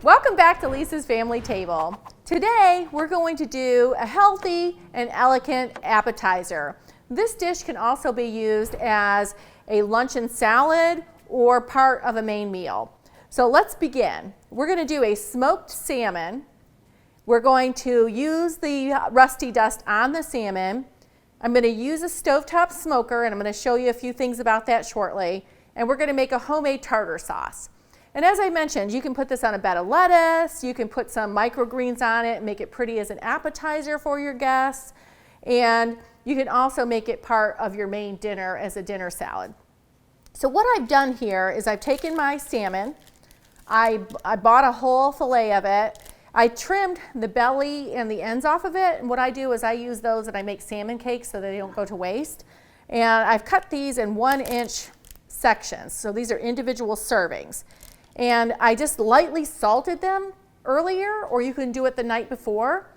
Welcome back to Lisa's Family Table. Today we're going to do a healthy and elegant appetizer. This dish can also be used as a luncheon salad or part of a main meal. So let's begin. We're going to do a smoked salmon. We're going to use the rusty dust on the salmon. I'm going to use a stovetop smoker, and I'm going to show you a few things about that shortly. And we're going to make a homemade tartar sauce. And as I mentioned, you can put this on a bed of lettuce, you can put some microgreens on it and make it pretty as an appetizer for your guests, and you can also make it part of your main dinner as a dinner salad. So what I've done here is I've taken my salmon, I bought a whole fillet of it, I trimmed the belly and the ends off of it, and what I do is I use those and I make salmon cakes so that they don't go to waste. And I've cut these in 1-inch sections, so these are individual servings. And I just lightly salted them earlier, or you can do it the night before.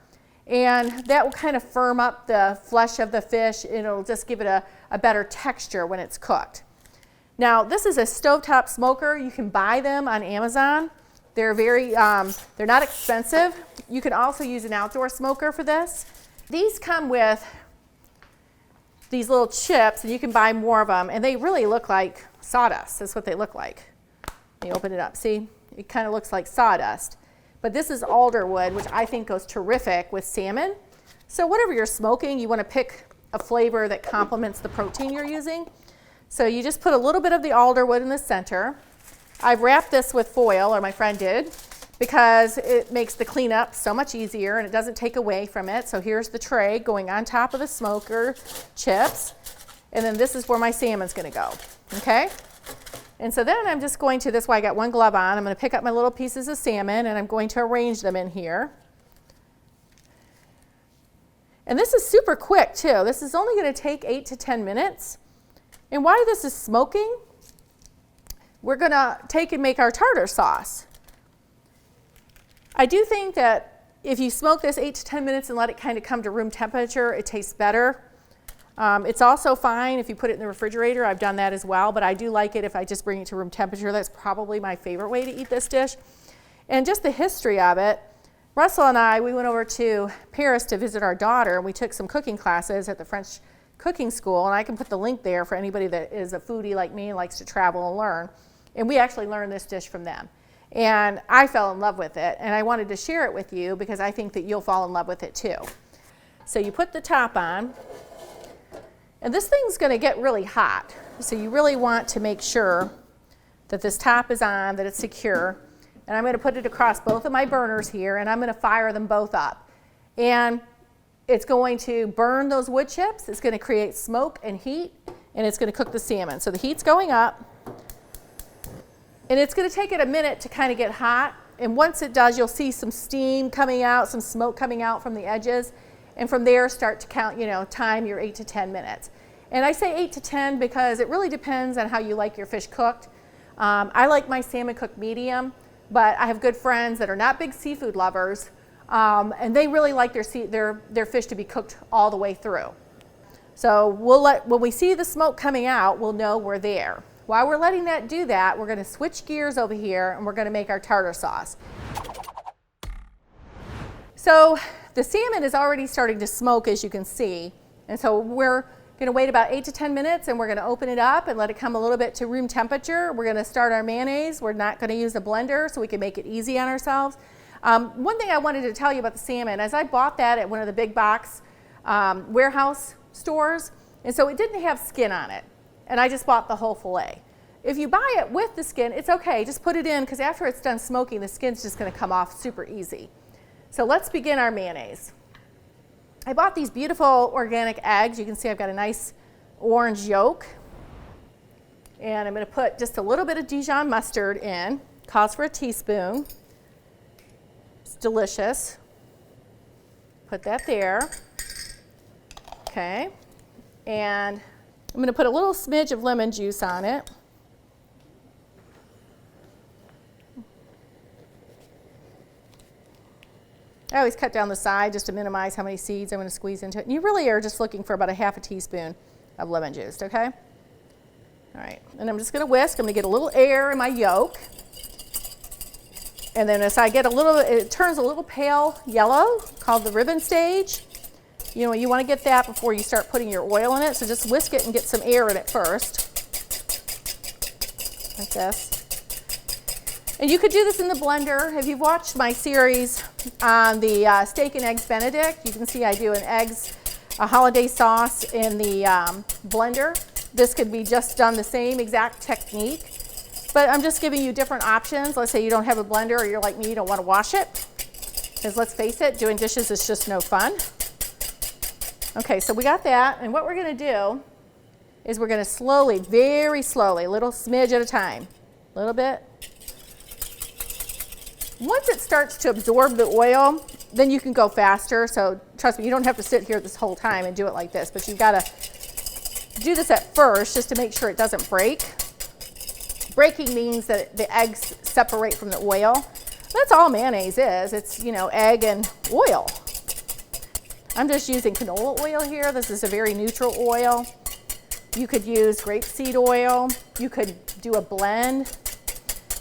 And that will kind of firm up the flesh of the fish, and it'll just give it a better texture when it's cooked. Now, this is a stovetop smoker. You can buy them on Amazon. They're they're not expensive. You can also use an outdoor smoker for this. These come with these little chips, and you can buy more of them, and they really look like sawdust. That's what they look like. You open it up, see? It kind of looks like sawdust. But this is alder wood, which I think goes terrific with salmon. So whatever you're smoking, you want to pick a flavor that complements the protein you're using. So you just put a little bit of the alder wood in the center. I've wrapped this with foil, or my friend did, because it makes the cleanup so much easier and it doesn't take away from it. So here's the tray going on top of the smoker chips. And then this is where my salmon's going to go, okay? And so then I'm just going to, that's why I got one glove on, I'm going to pick up my little pieces of salmon and I'm going to arrange them in here. And this is super quick too. This is only going to take 8 to 10 minutes. And while this is smoking, we're going to take and make our tartar sauce. I do think that if you smoke this 8 to 10 minutes and let it kind of come to room temperature, it tastes better. It's also fine if you put it in the refrigerator. I've done that as well, but I do like it if I just bring it to room temperature. That's probably my favorite way to eat this dish. And just the history of it, Russell and I, we went over to Paris to visit our daughter, and we took some cooking classes at the French cooking school, and I can put the link there for anybody that is a foodie like me and likes to travel and learn. And we actually learned this dish from them. And I fell in love with it, and I wanted to share it with you because I think that you'll fall in love with it too. So you put the top on. And this thing's going to get really hot, so you really want to make sure that this top is on, that it's secure. And I'm going to put it across both of my burners here, and I'm going to fire them both up. And it's going to burn those wood chips, it's going to create smoke and heat, and it's going to cook the salmon. So the heat's going up, and it's going to take it a minute to kind of get hot. And once it does, you'll see some steam coming out, some smoke coming out from the edges. And from there, start to count, time your 8 to 10 minutes. And I say 8 to 10 because it really depends on how you like your fish cooked. I like my salmon cooked medium, but I have good friends that are not big seafood lovers, and they really like their fish to be cooked all the way through. So when we see the smoke coming out, we'll know we're there. While we're letting that do that, we're going to switch gears over here, and we're going to make our tartar sauce. So the salmon is already starting to smoke, as you can see, and so we're going to wait about 8 to 10 minutes, and we're going to open it up and let it come a little bit to room temperature. We're going to start our mayonnaise. We're not going to use a blender, so we can make it easy on ourselves. One thing I wanted to tell you about the salmon is I bought that at one of the big box warehouse stores, and so it didn't have skin on it, and I just bought the whole fillet. If you buy it with the skin, it's okay. Just put it in, because after it's done smoking, the skin's just going to come off super easy. So let's begin our mayonnaise. I bought these beautiful organic eggs. You can see I've got a nice orange yolk. And I'm going to put just a little bit of Dijon mustard in. Calls for a teaspoon. It's delicious. Put that there. Okay. And I'm going to put a little smidge of lemon juice on it. I always cut down the side just to minimize how many seeds I'm going to squeeze into it. And you really are just looking for about a half a teaspoon of lemon juice, okay? All right, and I'm just going to whisk. I'm going to get a little air in my yolk. And then as I get it turns a little pale yellow, called the ribbon stage. You know, you want to get that before you start putting your oil in it. So just whisk it and get some air in it first. Like this. And you could do this in the blender. If you've watched my series on the steak and eggs Benedict, you can see I do a holiday sauce in the blender. This could be just done the same exact technique, but I'm just giving you different options. Let's say you don't have a blender or you're like me, you don't want to wash it. Because let's face it, doing dishes is just no fun. Okay, so we got that, and what we're going to do is we're going to slowly, very slowly, a little smidge at a time, a little bit. Once it starts to absorb the oil, then you can go faster. So trust me, you don't have to sit here this whole time and do it like this, but you've got to do this at first just to make sure it doesn't break. Breaking means that the eggs separate from the oil. That's all mayonnaise is. It's, you know, egg and oil. I'm just using canola oil here. This is a very neutral oil. You could use grapeseed oil. You could do a blend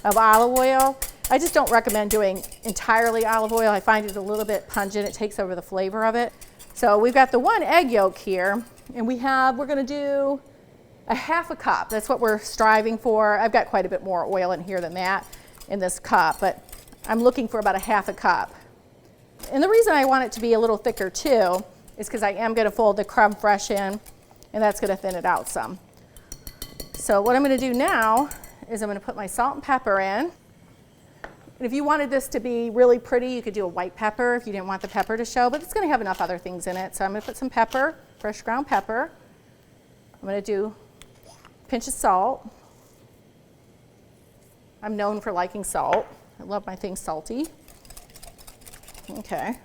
of olive oil. I just don't recommend doing entirely olive oil. I find it a little bit pungent. It takes over the flavor of it. So we've got the 1 egg yolk here, and we're going to do a 1/2 cup. That's what we're striving for. I've got quite a bit more oil in here than that in this cup, but I'm looking for about a 1/2 cup. And the reason I want it to be a little thicker too is because I am going to fold the creme fraiche in, and that's going to thin it out some. So what I'm going to do now is I'm going to put my salt and pepper in. And if you wanted this to be really pretty, you could do a white pepper if you didn't want the pepper to show, but it's going to have enough other things in it. So I'm going to put some pepper, fresh ground pepper. I'm going to do a pinch of salt. I'm known for liking salt. I love my things salty. Okay.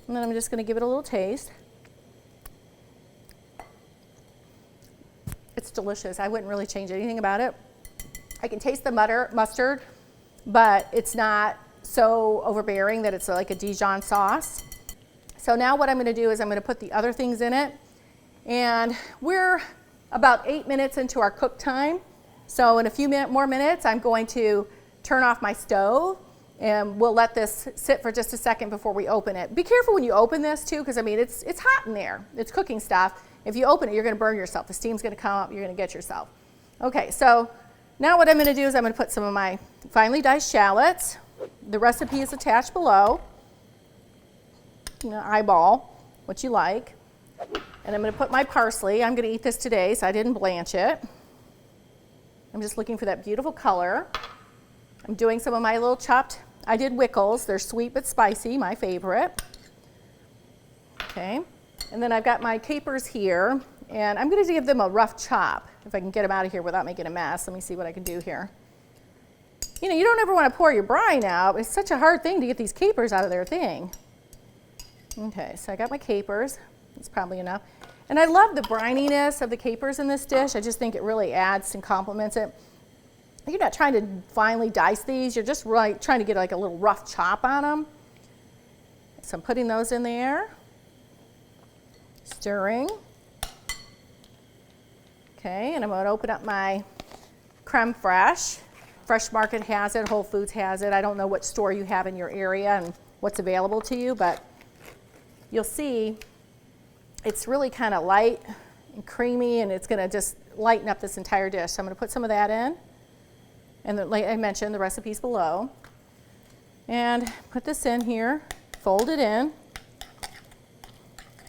And then I'm just going to give it a little taste. It's delicious. I wouldn't really change anything about it. I can taste the mustard, but it's not so overbearing that it's like a Dijon sauce. So now what I'm going to do is I'm going to put the other things in it. And we're about 8 minutes into our cook time. So in a few more minutes, I'm going to turn off my stove, and we'll let this sit for just a second before we open it. Be careful when you open this too, because I mean, it's hot in there. It's cooking stuff. If you open it, you're going to burn yourself. The steam's going to come up. You're going to get yourself. Okay, so now what I'm going to do is I'm going to put some of my finely diced shallots. The recipe is attached below. You know, eyeball what you like. And I'm going to put my parsley. I'm going to eat this today, so I didn't blanch it. I'm just looking for that beautiful color. I'm doing some of my little chopped, I did wickles. They're sweet but spicy, my favorite. Okay, and then I've got my capers here, and I'm going to give them a rough chop if I can get them out of here without making a mess. Let me see what I can do here. You know, you don't ever want to pour your brine out. It's such a hard thing to get these capers out of their thing. Okay, so I got my capers. That's probably enough. And I love the brininess of the capers in this dish. I just think it really adds and complements it. You're not trying to finely dice these. You're just really trying to get like a little rough chop on them. So I'm putting those in there. Stirring. Okay, and I'm going to open up my creme fraiche. Fresh Market has it, Whole Foods has it. I don't know what store you have in your area and what's available to you, but you'll see it's really kind of light and creamy, and it's going to just lighten up this entire dish. So I'm going to put some of that in. And then, like I mentioned, the recipe's below. And put this in here, fold it in.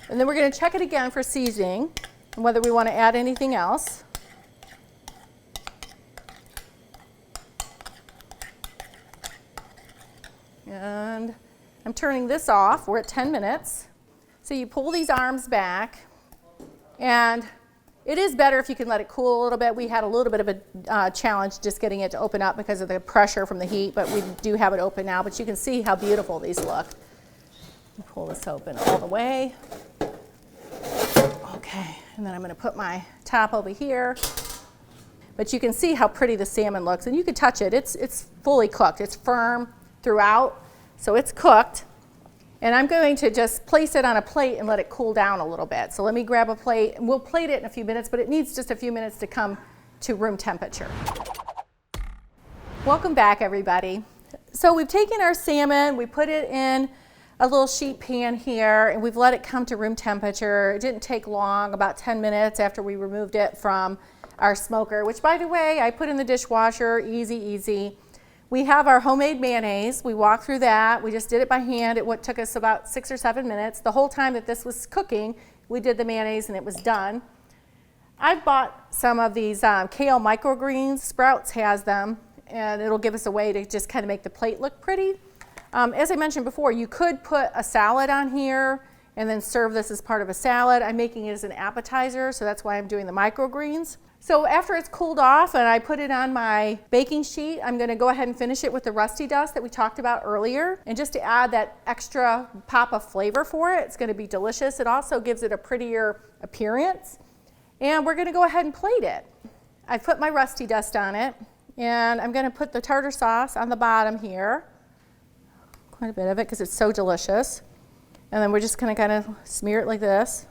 And then we're going to check it again for seasoning and whether we want to add anything else. And I'm turning this off. We're at 10 minutes. So you pull these arms back, and it is better if you can let it cool a little bit. We had a little bit of a challenge just getting it to open up because of the pressure from the heat, but we do have it open now. But you can see how beautiful these look. Pull this open all the way. Okay, and then I'm going to put my top over here. But you can see how pretty the salmon looks, and you can touch it. It's fully cooked. It's firm throughout, so it's cooked. And I'm going to just place it on a plate and let it cool down a little bit. So let me grab a plate, and we'll plate it in a few minutes, but it needs just a few minutes to come to room temperature. Welcome back, everybody. So we've taken our salmon, we put it in a little sheet pan here, and we've let it come to room temperature. It didn't take long, about 10 minutes after we removed it from our smoker, which, by the way, I put in the dishwasher, easy, easy. We have our homemade mayonnaise. We walked through that. We just did it by hand. It took us about 6 or 7 minutes. The whole time that this was cooking, we did the mayonnaise and it was done. I bought some of these kale microgreens. Sprouts has them, and it'll give us a way to just kind of make the plate look pretty. As I mentioned before, you could put a salad on here and then serve this as part of a salad. I'm making it as an appetizer, so that's why I'm doing the microgreens. So after it's cooled off and I put it on my baking sheet, I'm gonna go ahead and finish it with the Rusty Dust that we talked about earlier. And just to add that extra pop of flavor for it, it's gonna be delicious. It also gives it a prettier appearance. And we're gonna go ahead and plate it. I put my Rusty Dust on it, and I'm gonna put the tartar sauce on the bottom here. Quite a bit of it because it's so delicious. And then we're just gonna kind of smear it like this.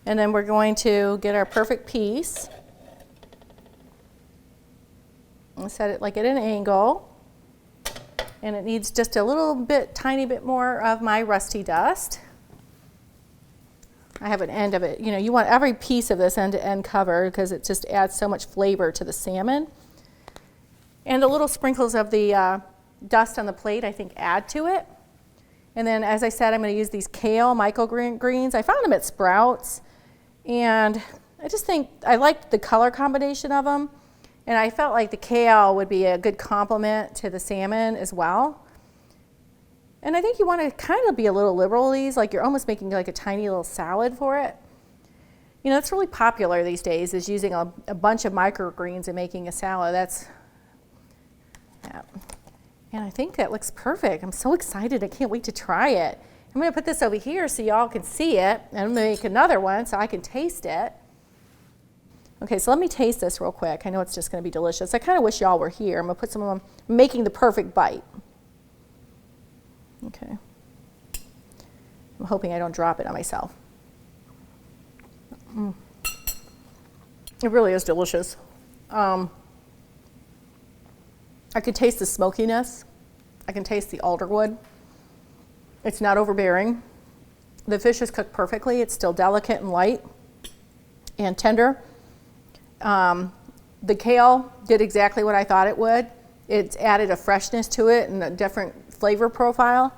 And then we're going to get our perfect piece and set it like at an angle. And it needs just a little bit, tiny bit more of my Rusty Dust. I have an end of it. You know, you want every piece of this end to end covered because it just adds so much flavor to the salmon. And the little sprinkles of the dust on the plate, I think, add to it. And then, as I said, I'm going to use these kale microgreens. I found them at Sprouts. And I just think I liked the color combination of them, and I felt like the kale would be a good complement to the salmon as well. And I think you want to kind of be a little liberal with these, like you're almost making like a tiny little salad for it. You know, it's really popular these days, is using a bunch of microgreens and making a salad. Yeah. And I think that looks perfect. I'm so excited. I can't wait to try it. I'm going to put this over here so y'all can see it, and I'm going to make another one so I can taste it. Okay, so let me taste this real quick. I know it's just going to be delicious. I kind of wish y'all were here. I'm going to put some of them, I'm making the perfect bite. Okay. I'm hoping I don't drop it on myself. It really is delicious. I could taste the smokiness. I can taste the alder wood. It's not overbearing. The fish is cooked perfectly. It's still delicate and light and tender. The kale did exactly what I thought it would. It's added a freshness to it and a different flavor profile.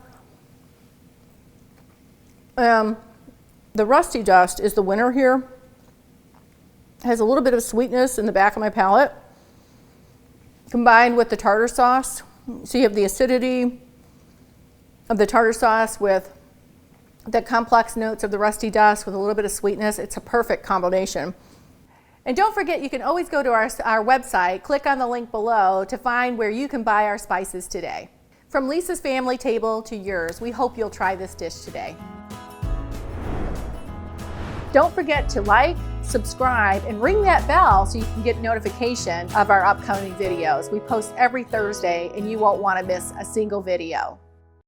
The Rusty Dust is the winner here. It has a little bit of sweetness in the back of my palate, combined with the tartar sauce. So you have the acidity of the tartar sauce with the complex notes of the Rusty Dust with a little bit of sweetness. It's a perfect combination. And don't forget, you can always go to our website, click on the link below to find where you can buy our spices today. From Lisa's family table to yours, we hope you'll try this dish today. Don't forget to like, subscribe, and ring that bell so you can get notification of our upcoming videos. We post every Thursday, and you won't want to miss a single video.